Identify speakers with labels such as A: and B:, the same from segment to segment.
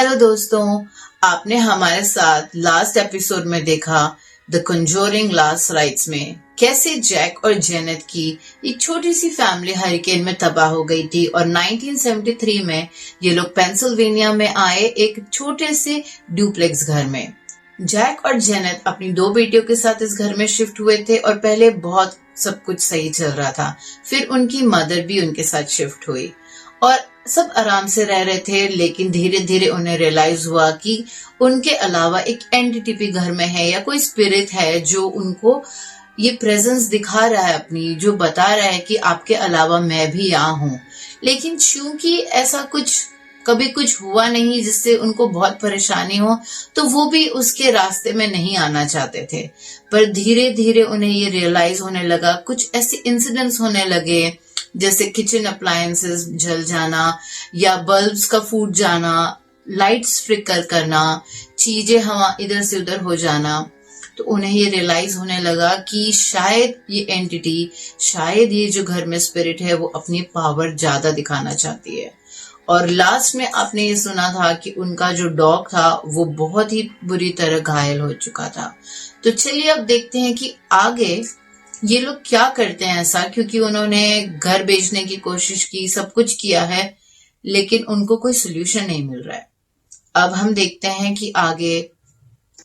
A: Hello दोस्तों, आपने हमारे साथ लास्ट एपिसोड में देखा द कंजोरिंग लास्ट राइट्स में कैसे जैक और जेनेट की एक छोटी सी फैमिली हरिकेन में तबाह हो गई थी और 1973 में ये लोग पेंसिल्वेनिया में आए एक छोटे से डुप्लेक्स घर में। जैक और जेनेट अपनी दो बेटियों के साथ इस घर में शिफ्ट हुए थे और पहले बहुत सब कुछ सही चल रहा था। फिर उनकी मदर भी उनके साथ शिफ्ट हुई और सब आराम से रह रहे थे, लेकिन धीरे धीरे उन्हें रियलाइज हुआ कि उनके अलावा एक एंटिटी भी घर में है या कोई स्पिरिट है जो उनको ये प्रेजेंस दिखा रहा है अपनी, जो बता रहा है कि आपके अलावा मैं भी यहाँ हूँ। लेकिन चूंकि ऐसा कभी कुछ हुआ नहीं जिससे उनको बहुत परेशानी हो, तो वो भी उसके रास्ते में नहीं आना चाहते थे। पर धीरे धीरे उन्हें ये रियलाइज होने लगा, कुछ ऐसे इंसिडेंट्स होने लगे जैसे किचन अप्लायंसेस जल जाना या बल्ब्स का फूट जाना, लाइट्स फ्लिकर करना, चीजें हवा इधर से उधर हो जाना। तो उन्हें ये रियलाइज होने लगा कि शायद ये एंटिटी, शायद ये जो घर में स्पिरिट है वो अपनी पावर ज्यादा दिखाना चाहती है। और लास्ट में आपने ये सुना था कि उनका जो डॉग था वो बहुत ही बुरी तरह घायल हो चुका था। तो चलिए अब देखते हैं कि आगे ये लोग क्या करते हैं ऐसा, क्योंकि उन्होंने घर बेचने की कोशिश की, सब कुछ किया है, लेकिन उनको कोई सोल्यूशन नहीं मिल रहा है। अब हम देखते हैं कि आगे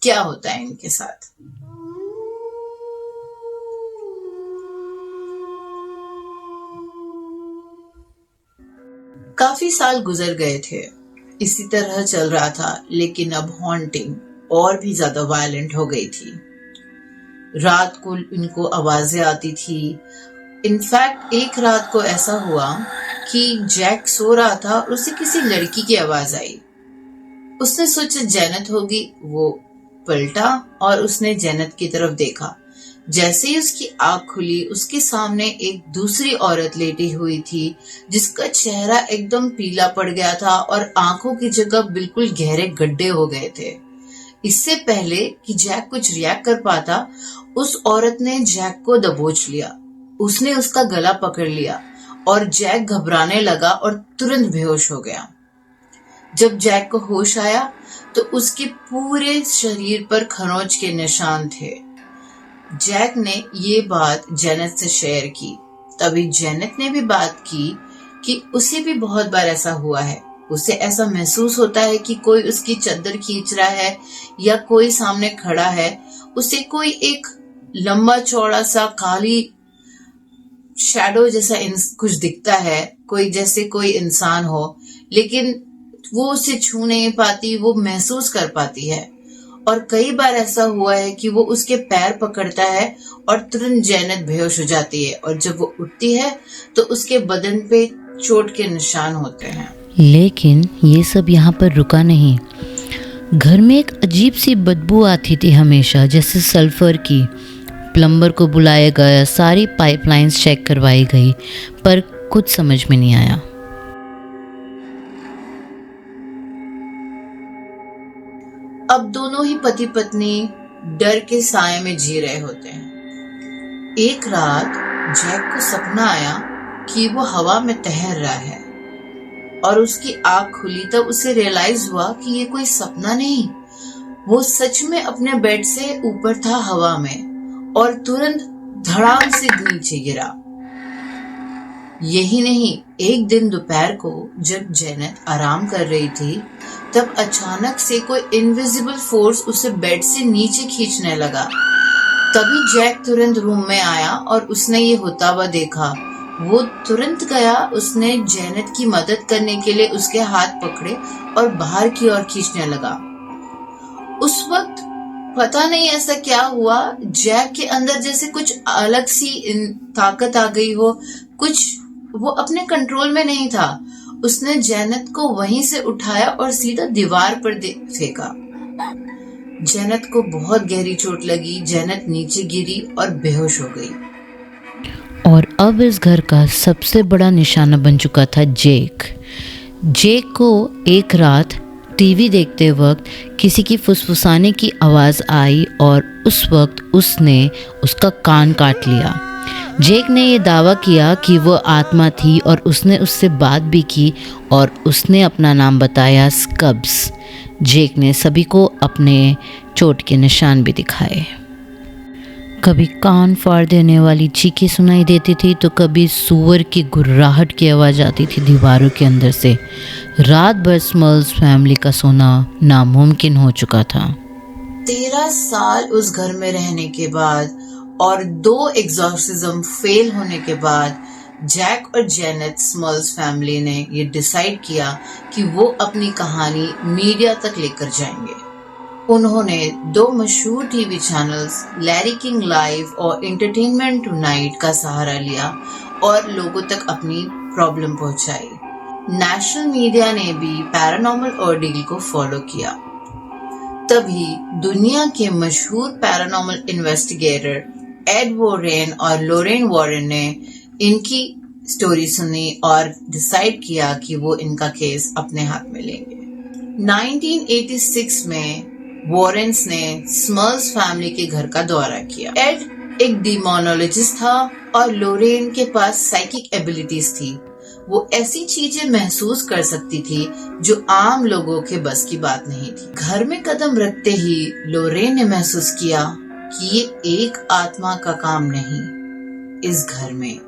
A: क्या होता है इनके साथ। काफी साल गुजर गए थे, इसी तरह चल रहा था, लेकिन अब हॉन्टिंग और भी ज्यादा वायलेंट हो गई थी। रात को इनको आवाजें आती थी। इनफैक्ट एक रात को ऐसा हुआ कि जैक सो रहा था और उसे किसी लड़की की आवाज आई। उसने सोचा जेनेट होगी। वो पलटा और उसने जेनेट की तरफ देखा। जैसे ही उसकी आंख खुली, उसके सामने एक दूसरी औरत लेटी हुई थी जिसका चेहरा एकदम पीला पड़ गया था और आंखों की जगह बिल्कुल गहरे गड्ढे हो गए थे। इससे पहले कि जैक कुछ रिएक्ट कर पाता, उस औरत ने जैक को दबोच लिया। उसने उसका गला पकड़ लिया और जैक घबराने लगा और तुरंत बेहोश हो गया। जब जैक को होश आया तो उसके पूरे शरीर पर खरोंच के निशान थे। जैक ने ये बात जेनेट से शेयर की। तभी जेनेट ने भी बात की कि उसे भी बहुत बार ऐसा हुआ है। उसे ऐसा महसूस होता है कि कोई उसकी चादर खींच रहा है या कोई सामने खड़ा है। उसे कोई एक लंबा चौड़ा सा काली शैडो जैसा कुछ दिखता है, कोई जैसे कोई इंसान हो, लेकिन वो उसे छू नहीं पाती, वो महसूस कर पाती है। और कई बार ऐसा हुआ है कि वो उसके पैर पकड़ता है और तुरंत जेनेट बेहोश हो जाती है, और जब वो उठती है तो उसके बदन पे चोट के निशान होते हैं।
B: लेकिन ये सब यहाँ पर रुका नहीं। घर में एक अजीब सी बदबू आती थी हमेशा, जैसे सल्फर की। प्लम्बर को बुलाया गया, सारी पाइपलाइंस चेक करवाई गई, पर कुछ समझ में नहीं आया।
A: अब दोनों ही पति पत्नी डर के साए में जी रहे होते हैं। एक रात जैक को सपना आया कि वो हवा में तैर रहा है और उसकी आंख खुली तब उसे रियलाइज हुआ कि ये कोई सपना नहीं, वो सच में अपने बेड से ऊपर था हवा में और तुरंत धड़ाम से नीचे गिरा। यही नहीं, एक दिन दोपहर को जब जेनेट आराम कर रही थी तब अचानक से कोई इनविजिबल फोर्स उसे बेड से नीचे खींचने लगा। तभी जैक तुरंत रूम में आया और उसने ये होता हुआ देखा। वो तुरंत गया, उसने जेनेट की मदद करने के लिए उसके हाथ पकड़े और बाहर की ओर खींचने लगा। उस वक्त पता नहीं ऐसा क्या हुआ, जैक के अंदर जैसे कुछ अलग सी ताकत आ गई हो, कुछ वो अपने कंट्रोल में नहीं था। उसने जेनेट को वहीं से उठाया और सीधा दीवार पर फेंका। जेनेट को बहुत गहरी चोट लगी। जेनेट नीचे गिरी और बेहोश हो गई।
B: और अब इस घर का सबसे बड़ा निशाना बन चुका था जैक। जैक को एक रात टीवी देखते वक्त किसी की फुसफुसाने की आवाज़ आई और उस वक्त उसने उसका कान काट लिया। जैक ने ये दावा किया कि वो आत्मा थी और उसने उससे बात भी की और उसने अपना नाम बताया स्कब्स। जेक ने सभी को अपने चोट के निशान भी दिखाए। कभी कान फाड़ देने वाली चीखें सुनाई देती थी तो कभी सूअर की गुर्राहट की आवाज़ आती थी दीवारों के अंदर से। रात भर स्मल्स फैमिली का सोना नामुमकिन हो चुका था।
A: 13 साल उस घर में रहने के बाद और 2 एग्जॉर्सिज्म फेल होने के बाद जैक और जेनेट स्मल्स फैमिली ने ये डिसाइड किया कि वो अपनी कहानी मीडिया तक लेकर जाएंगे। उन्होंने 2 मशहूर TV channels Larry king live और एंटरटेनमेंट टुनाइट का सहारा लिया और लोगों तक अपनी प्रॉब्लम पहुंचाई। नेशनल मीडिया ने भी पैरानॉर्मल ऑर्डिल को फॉलो किया। तभी दुनिया के मशहूर पैरानॉर्मल इन्वेस्टिगेटर एड वॉरेन और लोरेन वॉरेन ने इनकी स्टोरी सुनी और डिसाइड किया कि वो इनका केस अपने हाथ में लेंगे। 1986 में वॉरेन्स ने स्मल्स फैमिली के घर का दौरा किया। एड एक डिमोनोलॉजिस्ट था और लोरेन के पास साइकिक एबिलिटीज थी। वो ऐसी चीजें महसूस कर सकती थी जो आम लोगों के बस की बात नहीं थी। घर में कदम रखते ही लोरेन ने महसूस किया कि ये एक आत्मा का काम नहीं, इस घर में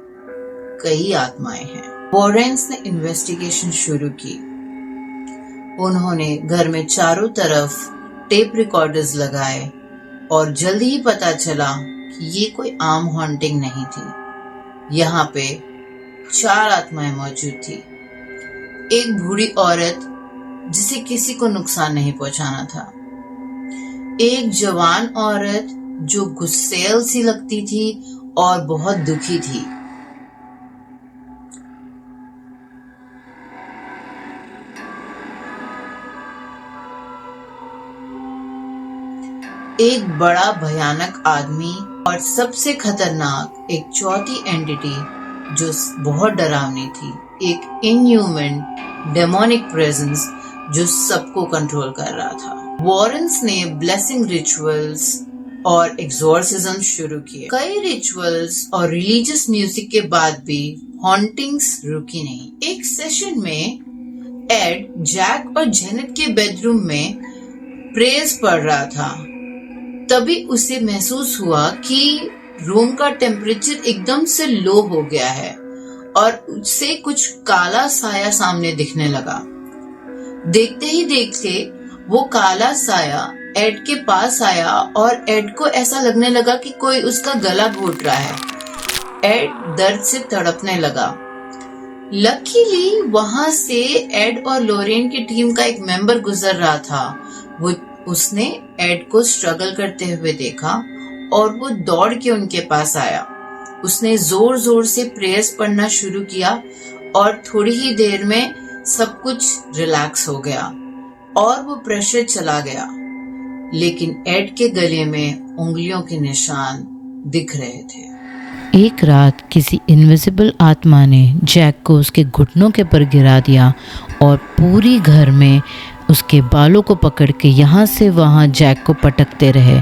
A: कई आत्माएं हैं। वॉरेन्स ने इन्वेस्टिगेशन शुरू की। उन्होंने घर में चारों तरफ टेप रिकॉर्डर्स लगाए और जल्दी ही पता चला कि ये कोई आम हॉन्टिंग नहीं थी। यहाँ पे 4 आत्माएं मौजूद थी। एक बूढ़ी औरत जिसे किसी को नुकसान नहीं पहुंचाना था, एक जवान औरत जो गुस्सैल सी लगती थी और बहुत दुखी थी, एक बड़ा भयानक आदमी और सबसे खतरनाक एक चौथी एंटिटी जो बहुत डरावनी थी, एक इनह्यूमन डेमोनिक प्रेजेंस जो सबको कंट्रोल कर रहा था। वॉरेन्स ने ब्लेसिंग रिचुअल्स और एग्जॉर्सिज्म शुरू किए। कई रिचुअल्स और रिलीजियस म्यूजिक के बाद भी हॉन्टिंग्स रुकी नहीं। एक सेशन में एड जैक और जेनेट के बेडरूम में प्रेयर्स पढ़ रहा था। तभी उसे महसूस हुआ कि रूम का टेम्परेचर एकदम से लो हो गया है और उससे कुछ काला साया सामने दिखने लगा। देखते ही देखते वो काला साया एड के पास आया और एड को ऐसा लगने लगा कि कोई उसका गला घोट रहा है। एड दर्द से तड़पने लगा। लकीली वहां से एड और लोरेन की टीम का एक मेंबर गुजर रहा था। उसने एड को स्ट्रगल करते हुए देखा और वो दौड़ के उनके पास आया। उसने जोर जोर से प्रेयर्स पढ़ना शुरू किया और थोड़ी ही देर में सब कुछ रिलैक्स हो गया और वो प्रेशर चला गया। लेकिन एड के गले में उंगलियों के निशान दिख रहे थे।
B: एक रात किसी इनविजिबल आत्मा ने जैक को उसके घुटनों के पर गिरा दिया और पूरी घर में उसके बालों को पकड़ के यहाँ से वहाँ जैक को पटकते रहे।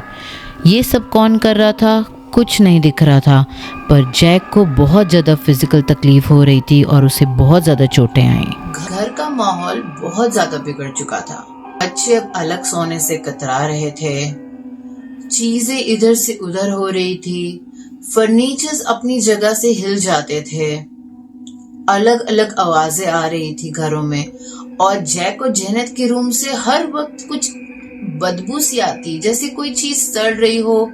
B: ये सब कौन कर रहा था? कुछ नहीं दिख रहा था, पर जैक को बहुत ज़्यादा फिजिकल तकलीफ हो रही थी और उसे बहुत ज़्यादा चोटें आई।
A: घर का माहौल बहुत ज़्यादा बिगड़ चुका था। बच्चे अब अलग सोने से कतरा रहे थे। चीजें इधर से उधर हो रही थी। फर्नीचर्स अपनी जगह से हिल जाते थे। अलग अलग आवाजें आ रही थी घरों में और जैक और जेनेट के रूम से हर वक्त कुछ बदबू सी आती, जैसे कोई चीज सड़ रही हो।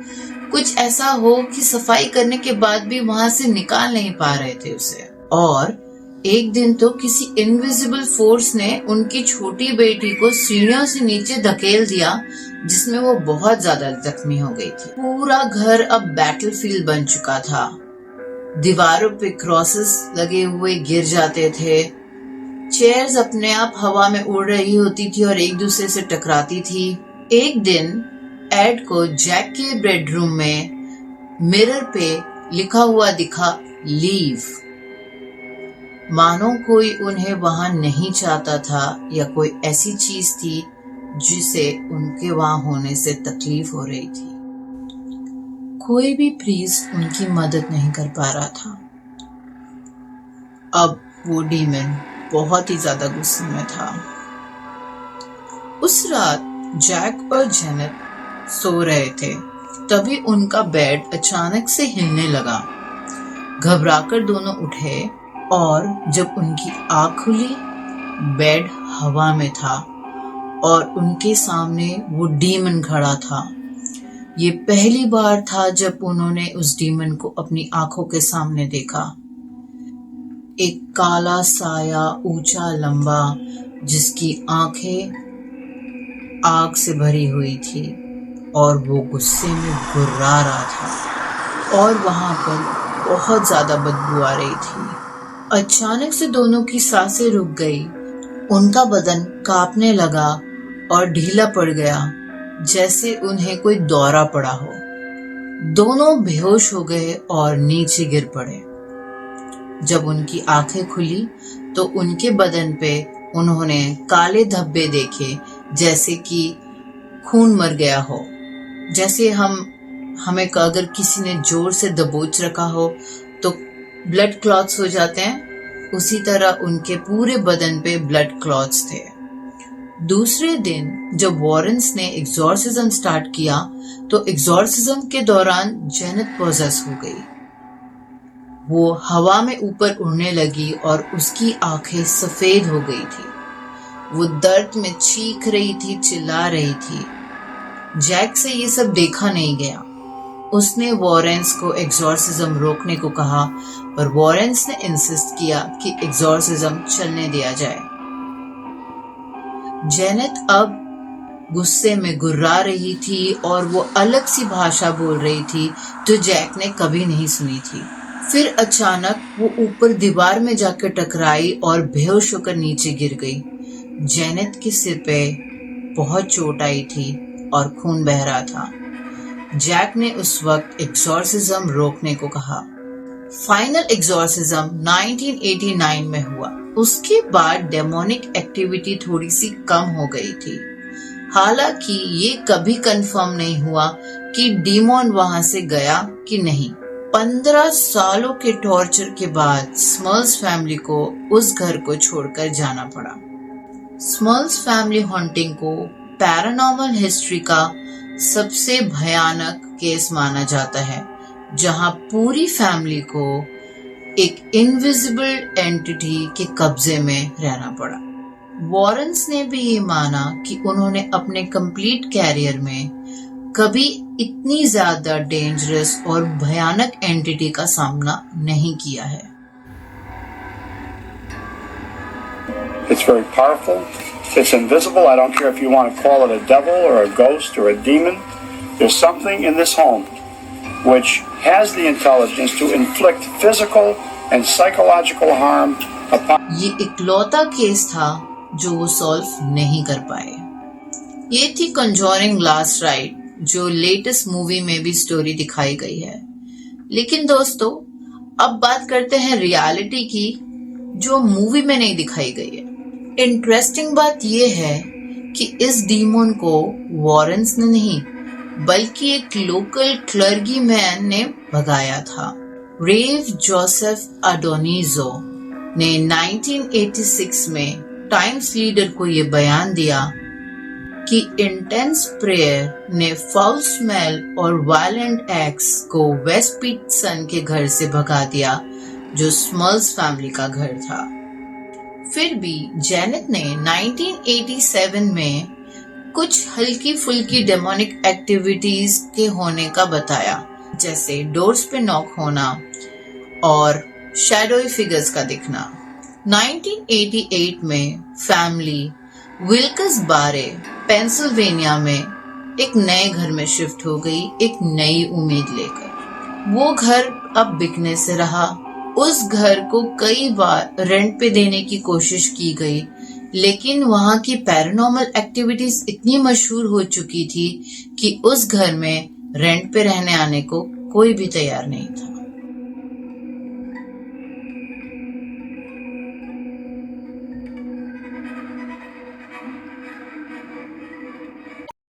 A: कुछ ऐसा हो कि सफाई करने के बाद भी वहां से निकाल नहीं पा रहे थे उसे। और एक दिन तो किसी इनविजिबल फोर्स ने उनकी छोटी बेटी को सीढ़ियों से नीचे धकेल दिया, जिसमें वो बहुत ज्यादा जख्मी हो गई थी। पूरा घर अब बैटलफील्ड बन चुका था। दीवारों पे क्रॉसेस लगे हुए गिर जाते थे। चेयर्स अपने आप हवा में उड़ रही होती थी और एक दूसरे से टकराती थी। एक दिन एड को जैक के बेडरूम में मिरर पे लिखा हुआ दिखा, लीव। मानो कोई उन्हें वहां नहीं चाहता था या कोई ऐसी चीज थी जिसे उनके वहां होने से तकलीफ हो रही थी। कोई भी प्रीस्ट उनकी मदद नहीं कर पा रहा था। अब वो डीमन बहुत ही ज्यादा गुस्से में था। उस रात जैक और जेनेट सो रहे थे, तभी उनका बेड अचानक से हिलने लगा। घबराकर दोनों उठे और जब उनकी आँख खुली, बेड हवा में था और उनके सामने वो डीमन खड़ा था। ये पहली बार था जब उन्होंने उस डीमन को अपनी आंखों के सामने देखा। एक काला साया, ऊंचा लंबा, जिसकी आंखें आग से भरी हुई थी और वो गुस्से में गुर्रा रहा था और वहां पर बहुत ज्यादा बदबू आ रही थी। अचानक से दोनों की सांसें रुक गई, उनका बदन कांपने लगा और ढीला पड़ गया, जैसे उन्हें कोई दौरा पड़ा हो। दोनों बेहोश हो गए और नीचे गिर पड़े। जब उनकी आंखें खुली तो उनके बदन पे उन्होंने काले धब्बे देखे, जैसे कि खून मर गया हो। जैसे हमें अगर किसी ने जोर से दबोच रखा हो तो ब्लड क्लॉट्स हो जाते हैं, उसी तरह उनके पूरे बदन पे ब्लड क्लॉट्स थे। दूसरे दिन जब वॉरेंस ने एग्जॉर्सिज्म स्टार्ट किया तो एग्जॉर्सिज्म के दौरान जेनेट पॉजेस हो गई। वो हवा में ऊपर उड़ने लगी और उसकी आंखें सफेद हो गई थी। वो दर्द में चीख रही थी, चिल्ला रही थी। जैक से ये सब देखा नहीं गया। उसने वॉरेंस को एग्जॉर्सिज्म रोकने को कहा, पर वॉरेंस ने इंसिस्ट किया कि एग्जॉर्सिज्म चलने दिया जाए। जेनेट अब गुस्से में गुर्रा रही थी और वो अलग सी भाषा बोल रही थी जो जैक ने कभी नहीं सुनी थी। फिर अचानक वो ऊपर दीवार में जाकर टकराई और बेहोश होकर नीचे गिर गई। जेनेट के सिर पे बहुत चोट आई थी और खून बह रहा था। जैक ने उस वक्त एग्जॉर्सिज्म रोकने को कहा। फाइनल एग्जॉर्सिज्म 1989 में हुआ। उसके बाद डेमोनिक एक्टिविटी थोड़ी सी कम हो गई थी। हालांकि ये कभी कंफर्म नहीं हुआ कि डीमन वहां से गया कि नहीं। 15 सालों के टॉर्चर के बाद स्मर्ल्स फैमिली को उस घर को छोड़कर जाना पड़ा। स्मर्ल्स फैमिली हॉन्टिंग को पैरानॉर्मल हिस्ट्री का सबसे भयानक केस माना जाता है, जहां पूरी फैमिली को एक इनविजिबल एंटिटी के कब्जे में रहना पड़ा। वॉरेंस ने भी ये माना कि उन्होंने अपने कंप्लीट कैरियर में कभी इतनी ज्यादा डेंजरस और भयानक एंटिटी का सामना नहीं किया है।
C: It's very powerful. It's invisible. I don't care if you want to call it a devil or a ghost or a demon. There's something in this home which has the intelligence to inflict physical and psychological harm upon.
A: ये इकलौता case था जो वो solve नहीं कर पाए। ये थी कंजोरिंग लास्ट राइट, जो लेटेस्ट मूवी में भी स्टोरी दिखाई गई है। लेकिन दोस्तों, अब बात करते हैं रियलिटी की, जो मूवी में नहीं दिखाई गई है। इंटरेस्टिंग बात यह है कि इस डीमन को वॉरेंस ने नहीं, बल्कि एक लोकल क्लर्गी मैन ने भगाया था। रेव जोसेफ अडोनिजो ने 1986 में टाइम्स लीडर को ये बयान दिया कि इंटेंस प्रेयर ने फाउल स्मेल और वायलेंट एक्ट्स को वेस्ट पीटसन के घर से भगा दिया, जो स्मर्ल्स फैमिली का घर था। फिर भी जेनेट ने 1987 में कुछ हल्की फुल्की डेमोनिक एक्टिविटीज के होने का बताया, जैसे डोर्स पे नॉक होना और शैडोई फिगर्स का दिखना। 1988 में फैमिली विल्कस बारे, पेंसिल्वेनिया में एक नए घर में शिफ्ट हो गई, एक नई उम्मीद लेकर। वो घर अब बिकने से रहा। उस घर को कई बार रेंट पे देने की कोशिश की गई, लेकिन वहां की पैरानॉर्मल एक्टिविटीज इतनी मशहूर हो चुकी थी कि उस घर में रेंट पे रहने आने को कोई भी तैयार नहीं था।